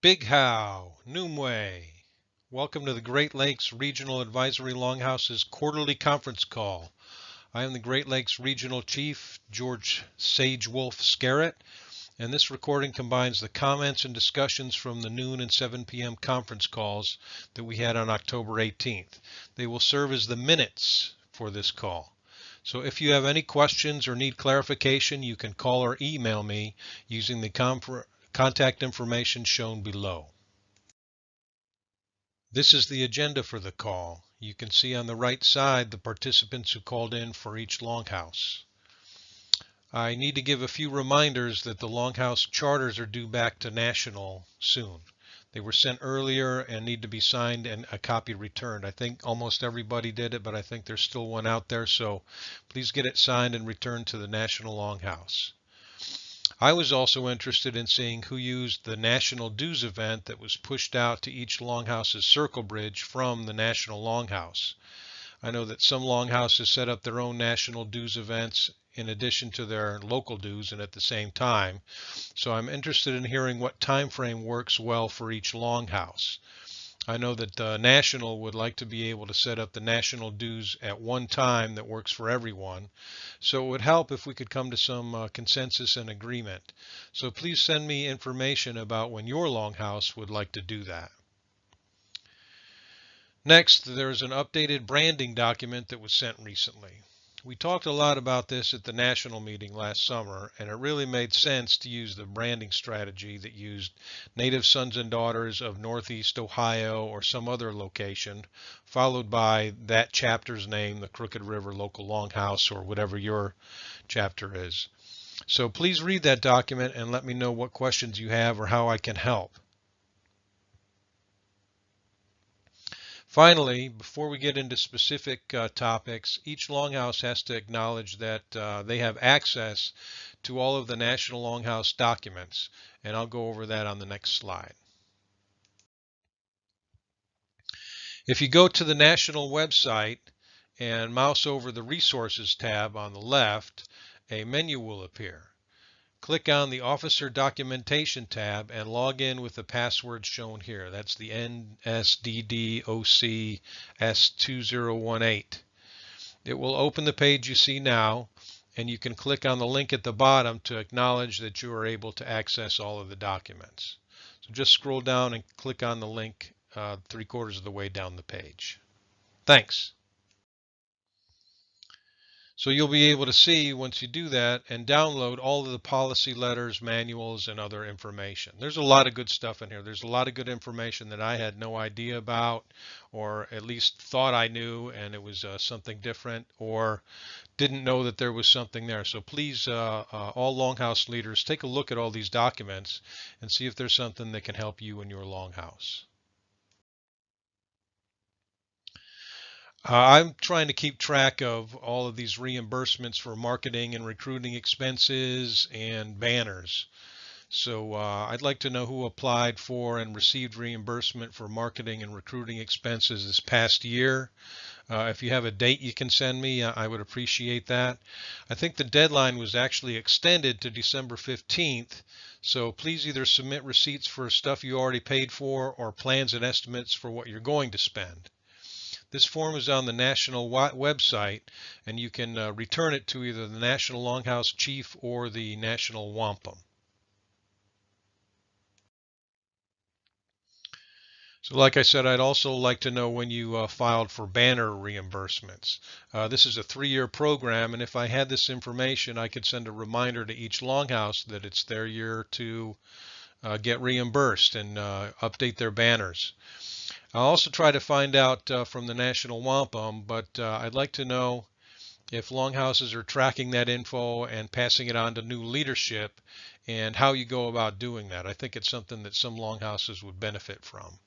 Big How, Noomway. Welcome to the Great Lakes Regional Advisory Longhouse's quarterly conference call. I am the Great Lakes Regional Chief, George Sage Wolf Scarrett, and this recording combines the comments and discussions from the noon and 7 p.m. conference calls that we had on October 18th. They will serve as the minutes for this call. So if you have any questions or need clarification, you can call or email me using the contact information shown below. This is the agenda for the call. You can see on the right side the participants who called in for each Longhouse. I need to give a few reminders that the Longhouse charters are due back to National soon. They were sent earlier and need to be signed and a copy returned. I think almost everybody did it, but I think there's still one out there, so please get it signed and returned to the National Longhouse. I was also interested in seeing who used the National Dues event that was pushed out to each Longhouse's circle bridge from the National Longhouse. I know that some Longhouses set up their own National Dues events in addition to their local dues and at the same time. So I'm interested in hearing what time frame works well for each Longhouse. I know that National would like to be able to set up the National Dues at one time that works for everyone. So it would help if we could come to some consensus and agreement. So please send me information about when your Longhouse would like to do that. Next, there's an updated branding document that was sent recently. We talked a lot about this at the national meeting last summer, and it really made sense to use the branding strategy that used Native Sons and Daughters of Northeast Ohio or some other location, followed by that chapter's name, the Crooked River Local Longhouse, or whatever your chapter is. So please read that document and let me know what questions you have or how I can help. Finally, before we get into specific topics, each Longhouse has to acknowledge that they have access to all of the National Longhouse documents, and I'll go over that on the next slide. If you go to the National website and mouse over the Resources tab on the left, a menu will appear. Click on the Officer Documentation tab and log in with the password shown here. That's the NSDDOCS2018. It will open the page you see now, and you can click on the link at the bottom to acknowledge that you are able to access all of the documents. So just scroll down and click on the link 3/4 of the way down the page. Thanks. So you'll be able to see once you do that and download all of the policy letters, manuals, and other information. There's a lot of good stuff in here. There's a lot of good information that I had no idea about, or at least thought I knew, and it was something different, or didn't know that there was something there. So please, all Longhouse leaders, take a look at all these documents and see if there's something that can help you in your Longhouse. I'm trying to keep track of all of these reimbursements for marketing and recruiting expenses and banners. So I'd like to know who applied for and received reimbursement for marketing and recruiting expenses this past year. If you have a date you can send me, I would appreciate that. I think the deadline was actually extended to December 15th. So please either submit receipts for stuff you already paid for or plans and estimates for what you're going to spend. This form is on the National website, and you can return it to either the National Longhouse Chief or the National Wampum. So like I said, I'd also like to know when you filed for banner reimbursements. This is a 3-year program, and if I had this information, I could send a reminder to each Longhouse that it's their year to get reimbursed and update their banners. I'll also try to find out from the National Wampum, but I'd like to know if Longhouses are tracking that info and passing it on to new leadership and how you go about doing that. I think it's something that some Longhouses would benefit from.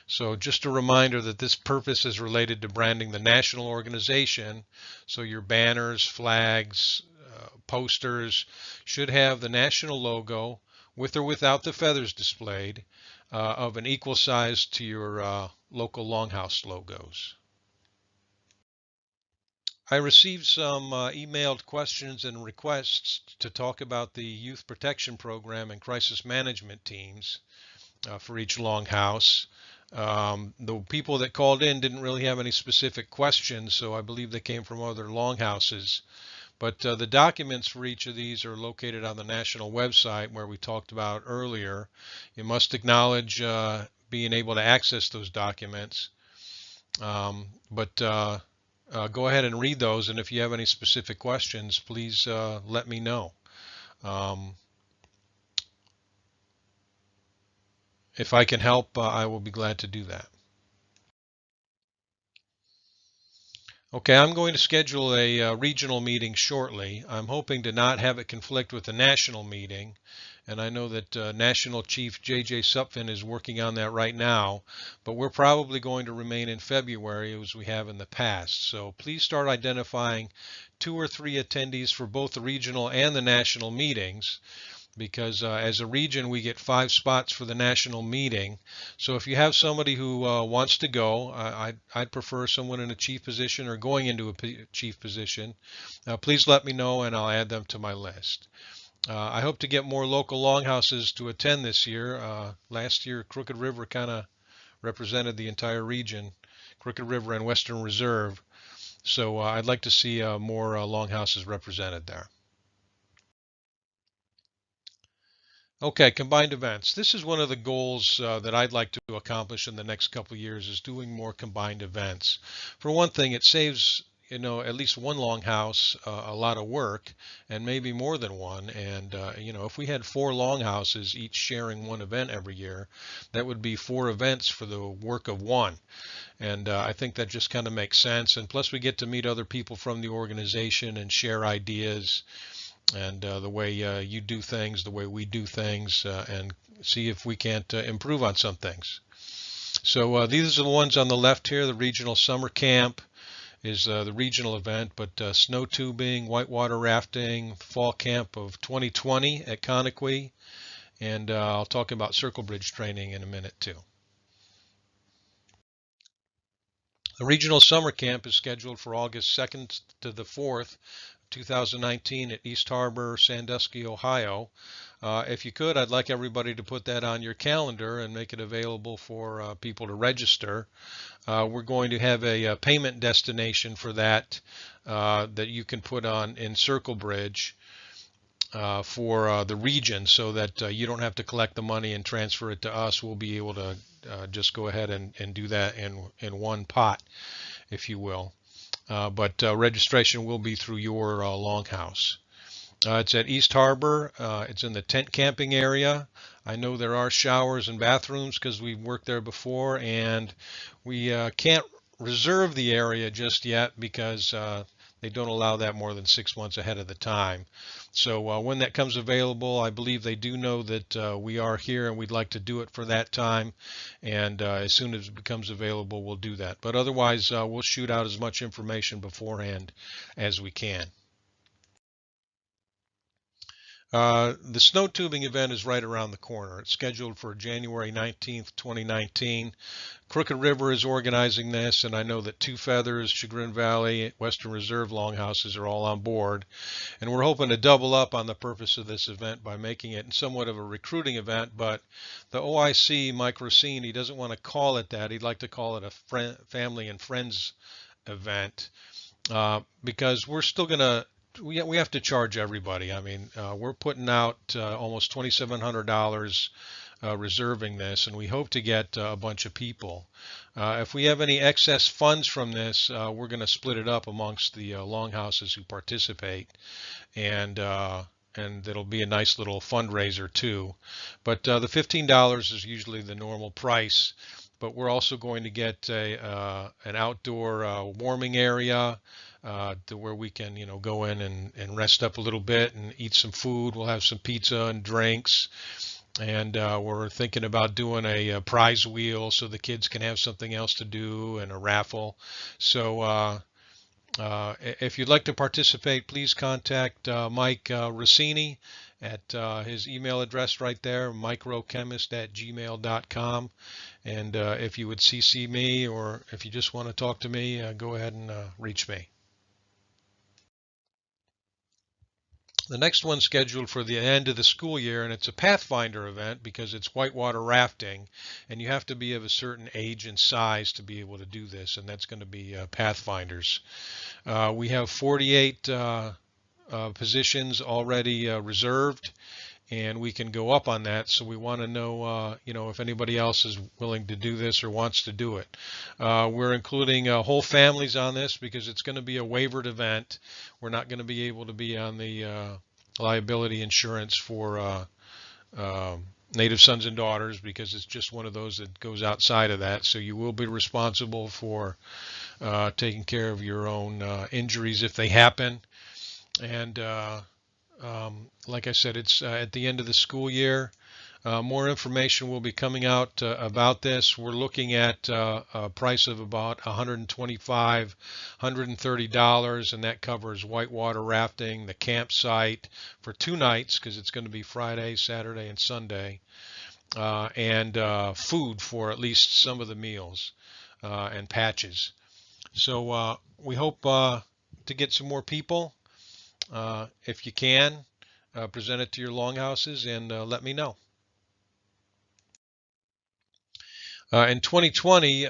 So just a reminder that this purpose is related to branding the national organization. So your banners, flags, posters should have the national logo with or without the feathers displayed of an equal size to your local Longhouse logos. I received some emailed questions and requests to talk about the Youth Protection Program and crisis management teams. for each longhouse. The people that called in didn't really have any specific questions, so I believe they came from other longhouses. But the documents for each of these are located on the national website where we talked about earlier. You must acknowledge being able to access those documents. But go ahead and read those, and if you have any specific questions, please let me know. Um, if I can help, I will be glad to do that. Okay, I'm going to schedule a regional meeting shortly. I'm hoping to not have it conflict with the national meeting, and I know that National Chief J.J. Supfin is working on that right now, but we're probably going to remain in February as we have in the past. So please start identifying 2 or 3 attendees for both the regional and the national meetings, because as a region we get 5 spots for the national meeting. So if you have somebody who wants to go, I'd prefer someone in a chief position or going into a chief position. Please let me know and I'll add them to my list. I hope to get more local longhouses to attend this year. Last year Crooked River kind of represented the entire region, Crooked River and Western Reserve. So I'd like to see more longhouses represented there. Okay, combined events. This is one of the goals that I'd like to accomplish in the next couple of years, is doing more combined events. For one thing, it saves, at least one longhouse a lot of work, and maybe more than one. And if we had 4 longhouses each sharing one event every year, that would be 4 events for the work of one. And I think that just kind of makes sense. And plus, we get to meet other people from the organization and share ideas and the way you do things, the way we do things, and see if we can't improve on some things. So these are the ones on the left here. The regional summer camp is the regional event, but snow tubing, whitewater rafting, fall camp of 2020 at Conaquee, and I'll talk about circle bridge training in a minute too. The regional summer camp is scheduled for August 2nd to the 4th, 2019 at East Harbor, Sandusky, Ohio. If you could, I'd like everybody to put that on your calendar and make it available for people to register. We're going to have a payment destination for that that you can put on in Circle Bridge for the region, so that you don't have to collect the money and transfer it to us. We'll be able to just go ahead and do that in one pot, if you will. But registration will be through your longhouse. It's at East Harbor. It's in the tent camping area. I know there are showers and bathrooms because we've worked there before, and we can't reserve the area just yet because they don't allow that more than 6 months ahead of the time. So when that comes available, I believe they do know that we are here and we'd like to do it for that time. And as soon as it becomes available, we'll do that. But otherwise, we'll shoot out as much information beforehand as we can. The snow tubing event is right around the corner. It's scheduled for January 19th, 2019. Crooked River is organizing this, and I know that Two Feathers, Chagrin Valley, Western Reserve longhouses are all on board. And we're hoping to double up on the purpose of this event by making it somewhat of a recruiting event, but the OIC, Mike Rossini, doesn't want to call it that. He'd like to call it a family and friends event because we're still going to we have to charge everybody. I mean, we're putting out almost $2,700 reserving this, and we hope to get a bunch of people. If we have any excess funds from this, we're going to split it up amongst the longhouses who participate, and it'll be a nice little fundraiser too. But the $15 is usually the normal price. But we're also going to get an outdoor warming area to where we can, go in and rest up a little bit and eat some food. We'll have some pizza and drinks. And we're thinking about doing a prize wheel so the kids can have something else to do, and a raffle. So if you'd like to participate, please contact Mike Rossini at his email address right there, microchemist@gmail.com. And if you would CC me, or if you just want to talk to me, go ahead and reach me. The next one's scheduled for the end of the school year, and it's a Pathfinder event because it's whitewater rafting, and you have to be of a certain age and size to be able to do this, and that's going to be Pathfinders. We have 48 positions already reserved, and we can go up on that. So we want to know, if anybody else is willing to do this or wants to do it. We're including whole families on this because it's going to be a waivered event. We're not going to be able to be on the liability insurance for native sons and daughters because it's just one of those that goes outside of that. So you will be responsible for taking care of your own injuries if they happen. And like I said, it's at the end of the school year. More information will be coming out about this. We're looking at a price of about $125, $130, and that covers whitewater rafting, the campsite for 2 nights because it's going to be Friday, Saturday, and Sunday, and food for at least some of the meals and patches. So we hope to get some more people. If you can, present it to your longhouses and let me know. In 2020,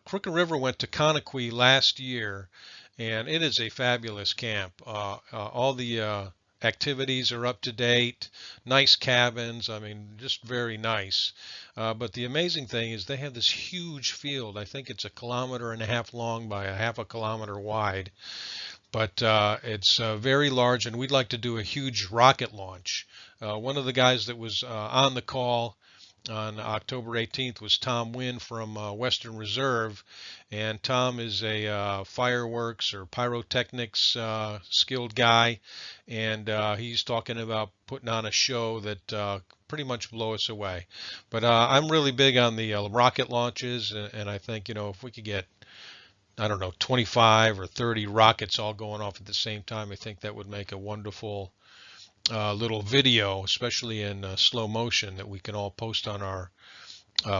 Crooked River went to Conakry last year, and it is a fabulous camp. All the activities are up to date, nice cabins, I mean, just very nice. But the amazing thing is they have this huge field. I think it's 1.5 kilometers long by 0.5 kilometers wide. But it's very large, and we'd like to do a huge rocket launch. One of the guys that was on the call on October 18th was Tom Wynn from Western Reserve, and Tom is a fireworks or pyrotechnics skilled guy, and he's talking about putting on a show that pretty much blow us away. But I'm really big on the rocket launches, and I think if we could get, I don't know, 25 or 30 rockets all going off at the same time, I think that would make a wonderful little video, especially in slow motion, that we can all post on our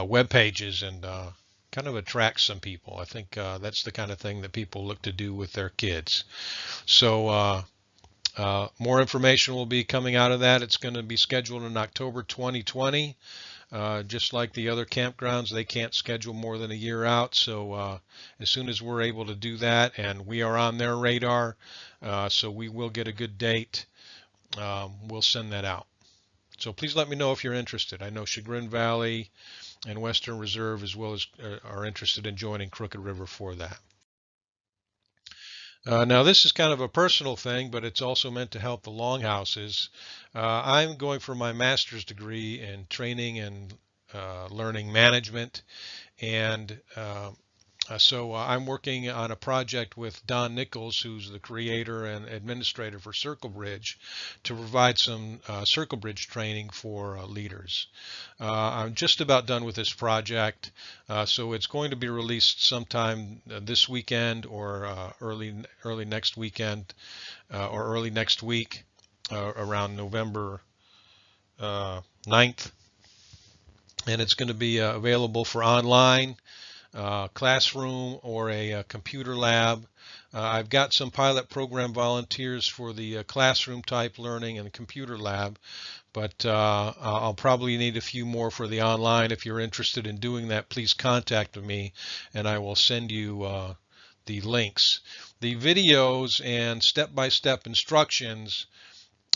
web pages and kind of attract some people. I think that's the kind of thing that people look to do with their kids. So more information will be coming out of that. It's going to be scheduled in October 2020. Just like the other campgrounds, they can't schedule more than a year out. So as soon as we're able to do that, and we are on their radar, so we will get a good date, we'll send that out. So please let me know if you're interested. I know Chagrin Valley and Western Reserve as well as are interested in joining Crooked River for that. Now this is kind of a personal thing, but it's also meant to help the longhouses. I'm going for my master's degree in training and learning management, and so I'm working on a project with Don Nichols, who's the creator and administrator for Circle Bridge, to provide some Circle Bridge training for leaders. I'm just about done with this project, so it's going to be released sometime this weekend or early next weekend or early next week, around November 9th, and it's going to be available for online. Classroom or a computer lab. I've got some pilot program volunteers for the classroom type learning and computer lab, but I'll probably need a few more for the online. If you're interested in doing that, please contact me and I will send you the links. The videos and step-by-step instructions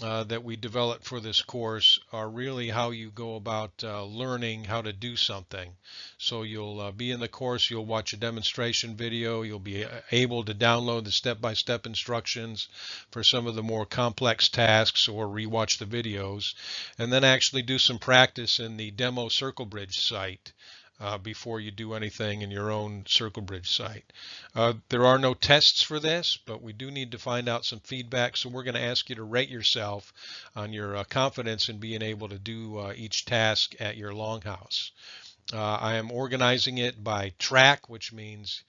that we developed for this course are really how you go about learning how to do something. So you'll be in the course, you'll watch a demonstration video, you'll be able to download the step-by-step instructions for some of the more complex tasks or rewatch the videos, and then actually do some practice in the demo Circle Bridge site. Before you do anything in your own Circle Bridge site. There are no tests for this, but we do need to find out some feedback, so we're going to ask you to rate yourself on your confidence in being able to do each task at your longhouse. I am organizing it by track, which means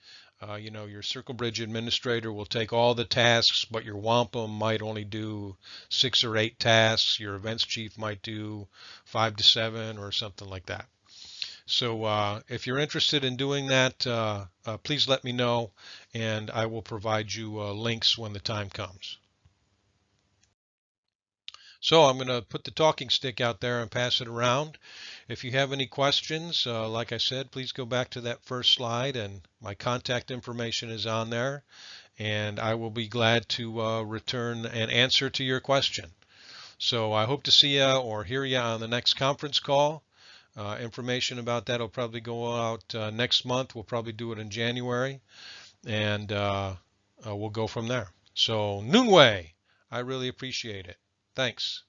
your Circle Bridge administrator will take all the tasks, but your wampum might only do 6 or 8 tasks. Your events chief might do 5 to 7 or something like that. So if you're interested in doing that, please let me know, and I will provide you links when the time comes. So I'm going to put the talking stick out there and pass it around. If you have any questions, like I said, please go back to that first slide, and my contact information is on there, and I will be glad to return an answer to your question. So I hope to see you or hear you on the next conference call. Information about that will probably go out next month. We'll probably do it in January, and we'll go from there. So Noonway, I really appreciate it. Thanks.